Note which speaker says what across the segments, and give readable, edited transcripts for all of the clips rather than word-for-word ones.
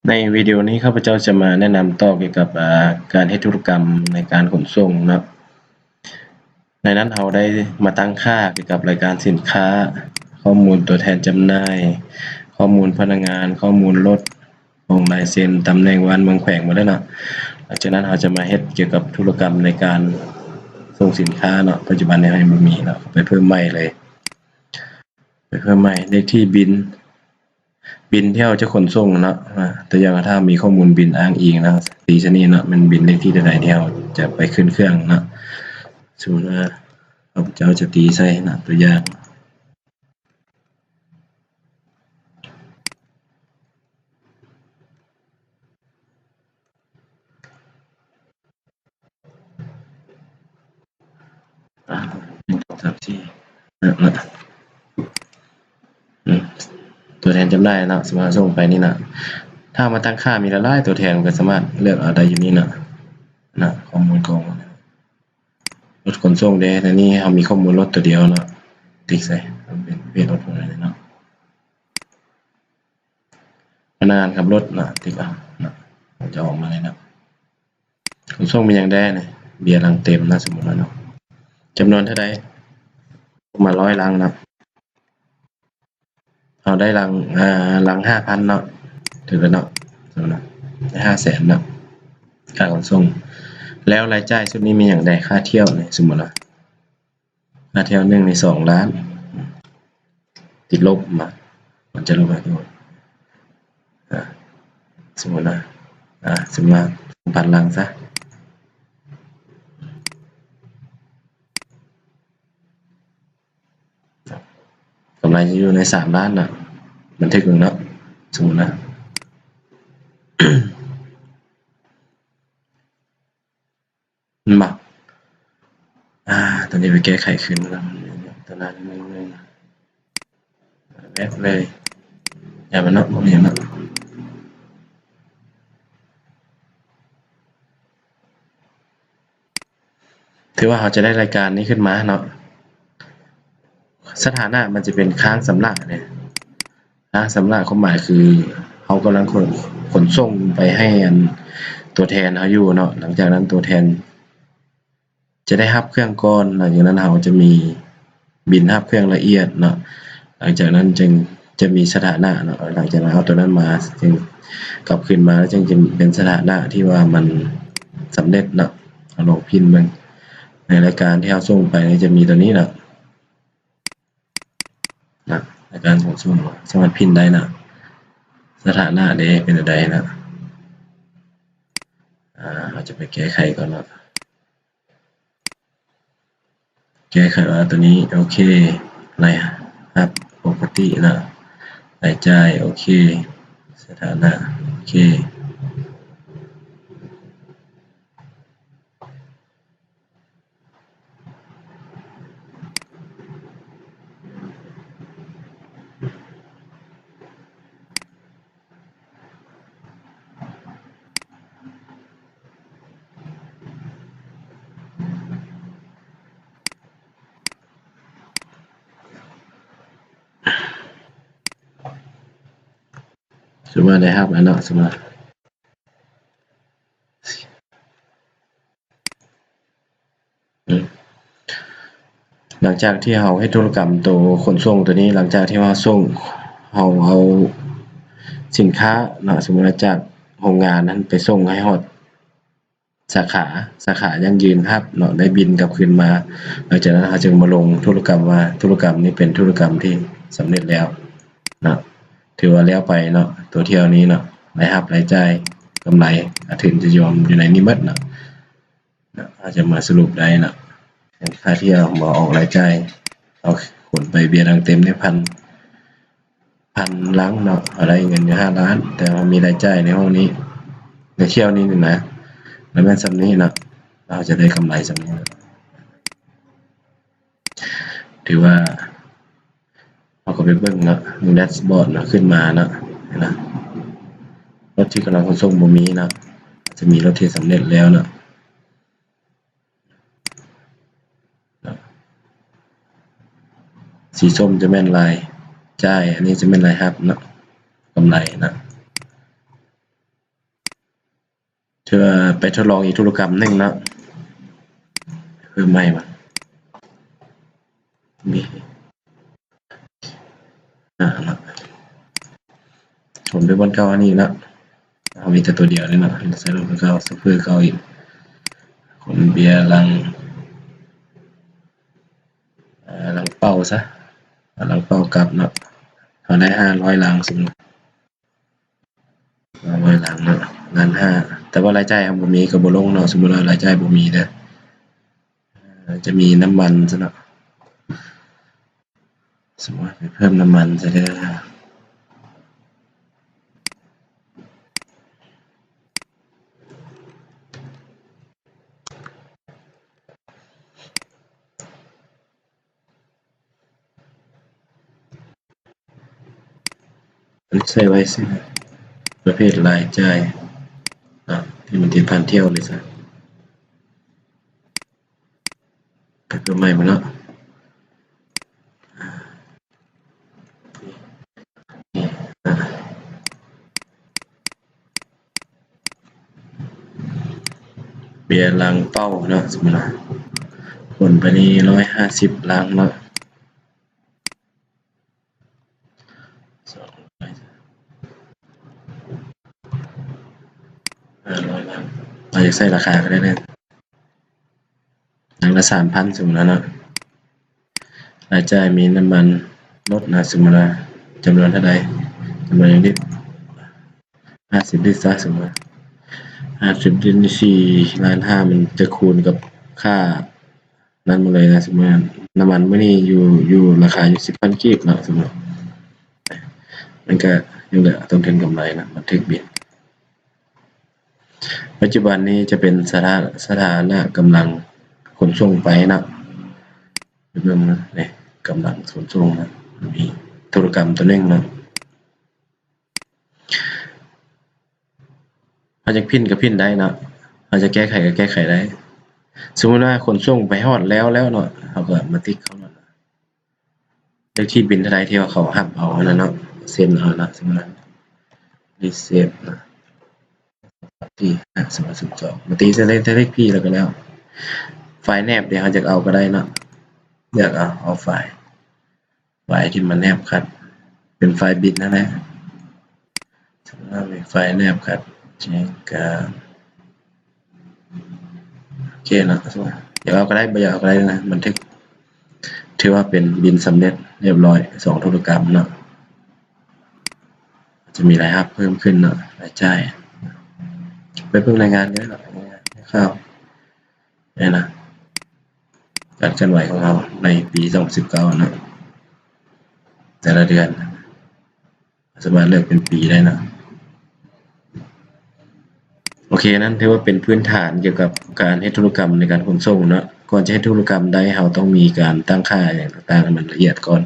Speaker 1: ในวิดีโอนี้ข้าพเจ้าจะมาแนะนำต่อเกี่ยวกับการเฮ็ดธุรกรรมในการขนส่งเนาะในนั้นเราได้มาตั้งค่าเกี่ยวกับรายการสินค้าข้อมูลตัวแทนจำหน่ายข้อมูลพนักงานข้อมูลรถลงลายเซ็นตำแหน่งวันเมืองแขวงหมดแล้วเนาะหลังจากนั้นเราจะมาเฮ็ดเกี่ยวกับธุรกรรมในการส่งสินค้าเนาะปัจจุบันนี้ยังบ่มีเนาะไปเพิ่มใหม่เลยไปเพิ่มใหม่เลขที่บินที่เราจะขนส่งเนาะตัวอย่างถ้ามีข้อมูลบินอ้างอิงนะตีชนิดเนาะมันบินเลขที่ใดที่เราจะไปขึ้นเครื่องเนาะสมมุติว่าข้าพเจ้าจะตีใส่นะตัวอย่าง1 2 3 4นะตัวแทนจำได้เนาะสมมุติส่งไปนี่นะถ้ามาตั้งค่ามีหลายๆตัวแทนก็สามารถเลือกเอาได้อยู่นี่นะข้อมูลของรถขนส่งเด้แต่นี่เรามีข้อมูลรถตัวเดียวเนาะติ๊กใส่เป็นเพจรถอะไรเนาะพนักงานขับรถนะติ๊กเอานะจะออกมาเลยนะขนส่งมีอย่างแด้เนี่ยเบียร์ลังเต็มนะสมมุติว่าเนาะจำนวนเท่าใดประมาณ100 ลังนะเอาได้ลัง 5,000 เนาะถือแล้วเนาะสมมุตินะได้ 500,000 เนาะค่าขนส่งแล้วรายจ่ายชุดนี้มีอย่างใดค่าเที่ยวเนี่ยสมมุติว่าค่าเที่ยว1ใน2 ล้านติดลบมามันจะลบไปทั้งหมดสมมุตินะสมมุติว่า 2,000 ลังซะกำไรจะอยู่ใน3 ล้านน่ะบันทึกเนาะสมมุตินะมันบอกตอนนี้ไปแก้ไขคืนแล้วตอนนั้นนึงแวบเลยอย่ามันเนาะบ่มีหยังเนาะถือว่าเราจะได้รายการนี้ขึ้นมาเนาะสถานะมันจะเป็นค้างสำระเนี่ยค้างสำระความหมายคือเรากำลังขนส่งไปให้อันตัวแทนเราอยู่เนาะหลังจากนั้นตัวแทนจะได้รับเครื่องก่อนหลังจากนั้นเราจะมีบิลรับเครื่องละเอียดเนาะหลังจากนั้นจึงจะมีสถานะเนาะหลังจากนั้นเอาตัวนั้นมาจึงกลับคืนมาแล้วจึงจะเป็นสถานะที่ว่ามันสำเร็จเนาะเอาลองพิมพ์มันในรายการที่เราส่งไปจะมีตัวนี้เนาะรายการส่งสามารถพิมพ์ได้นะสถานะเด้เป็นใดนะเราจะไปแก้ไขก่อนเนาะแก้ไขว่าตัวนี้โอเคอะไรครับปกตินะรายจ่ายโอเคสถานะโอเคสมมุติว่าได้รับแล้วเนาะสมมุติหลังจากที่เราเฮ็ดธุรกรรมตัวขนส่งตัวนี้หลังจากที่ว่าส่งเราเอาสินค้าเนาะสมมุติว่าจากโรงงานนั้นไปส่งให้ฮอดสาขายั่งยืนครับเนาะได้บิลกลับคืนมาหลังจากนั้นเราจึงมาลงธุรกรรมว่าธุรกรรมนี้เป็นธุรกรรมที่สำเร็จแล้วเนาะถือว่าแล้วไปเนาะตัวเที่ยวนี้เนาะรายรับรายจ่ายกำไรถึงจะยอมอยู่ในนี้หมดเนาะอาจจะมาสรุปได้เนาะค่าเที่ยวบ่ออกรายจ่ายเอาขนไปเบียร์ดังเต็มได้1,000 ลังเนาะได้เงินอยู่5 ล้านแต่ว่ามีรายจ่ายในห้องนี้ในเที่ยวนี้นี่นะแล้วแม่นส่ำนี้เนาะเราจะได้กำไรส่ำนี้ถือว่าเราก็ไปเบิ่งเนาะมีแดชบอร์ดเนาะขึ้นมาเนาะนะรถที่กำลังขนส่งบ่มีเนาะจะมีรถที่สำเร็จแล้วเนาะสีส้มจะแม่นรายจ่ายอันนี้จะแม่นรายรับเนาะกำไรนะ ถือว่าไปทดลองอีกธุรกรรมหนึงเนาะเพิ่มใหม่มามีเนาะผมไปบนเก่าอันนี้เนาะเอามีแต่ตัวเดียวนี่เนาะใส่ลงไปเก่าซัพเฟอร์เก่าอีกคนเบียร์ลังลังเป้าซะลังเป้ากลับเนาะเขาได้500ลังสมมุติ500ลังเนาะ1,500,000แต่ว่ารายจ่ายบ่มีก็บ่ลงเนาะสมมุติว่ารายจ่ายบ่มีเด้อจะมีน้ำมันซะเนาะสมมุติไปเพิ่มน้ำมันซะเด้อใส่ไว้สิประเภทรายจ่ายที่มันติดพันเที่ยวเลยซะไปเพิ่มใหม่มาเนาะเบียร์ลังเป้าเนาะสมมุติว่าผลไปนี่150ลังเนาะ500ลังเราจะใส่ราคาก็ได้นะลังละ 3,000 สมมุติแล้วเนาะรายจ่ายมีน้ำมันรถนะสมมุติว่าจำนวนเท่าใดจำนวนลิตร50ลิตรซะสมมุติ50ลิตรนี่4,500,000มันจะคูณกับค่านั้นหมดเลยนะสมมุติน้ำมันมื้อนี้อยู่ราคาอยู่ 10,000 กีบเนาะสมมุติมันก็ยังเหลือต้องถึงกำไรนะบันทึกบินปัจจุบันนี้จะเป็นสถานะกำลังขนส่งไปนะเบิ่งนะนี่กำลังขนส่งนะมีธุรกรรมตัวนึงนะเราจะพิมพ์ก็พิมพ์ได้เนาะเราจะแก้ไขก็แก้ไขได้สมมุติว่าขนส่งไปฮอดแล้วเนาะเราก็มาติ๊กเขาเนาะเลขที่บินเท่าใดที่ว่าเขารับเอาอันนั้นเนาะเซ็นเอานะสมมุติว่ารีเซฟนะที่2มาตีเส้นเลขพี่แล้วก็แล้วไฟล์แนบเดี๋ยวเราจะเอาก็ได้เนาะเลือกเอาไฟล์ที่มันแนบคัดเป็นไฟล์บิตนั่นแหละสมมุติว่าเป็นไฟล์แนบคัดแจ้งการโอเคเนาะเดี๋ยวเอาก็ได้บ่อยากเอาก็ได้นะบันทึกถือว่าเป็นบินสำเร็จเรียบร้อย2ธุรกรรมเนาะจะมีรายรับเพิ่มขึ้นเนาะรายจ่ายไปเพิ่งรายงานกันเนาะคร่าวๆนี่นะการเคลื่อนไหวของเราในปี2019เนาะแต่ละเดือนสามารถเลือกเป็นปีได้นะโอเคนั้นถือว่าเป็นพื้นฐานเกี่ยวกับการเฮ็ดธุรกรรมในการขนส่งเนาะก่อนจะเฮ็ดธุรกรรมได้เราต้องมีการตั้งค่าอย่างต่างๆให้มันละเอียดก่อน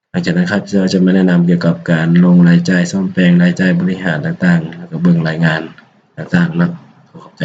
Speaker 1: หลังจากนั้นครับเราจะมาแนะนำเกี่ยวกับการลงรายจ่ายซ่อมแปลงรายจ่ายบริหารต่างๆแล้วก็เบิ่งรายงานต่างๆเนาะขอบใจ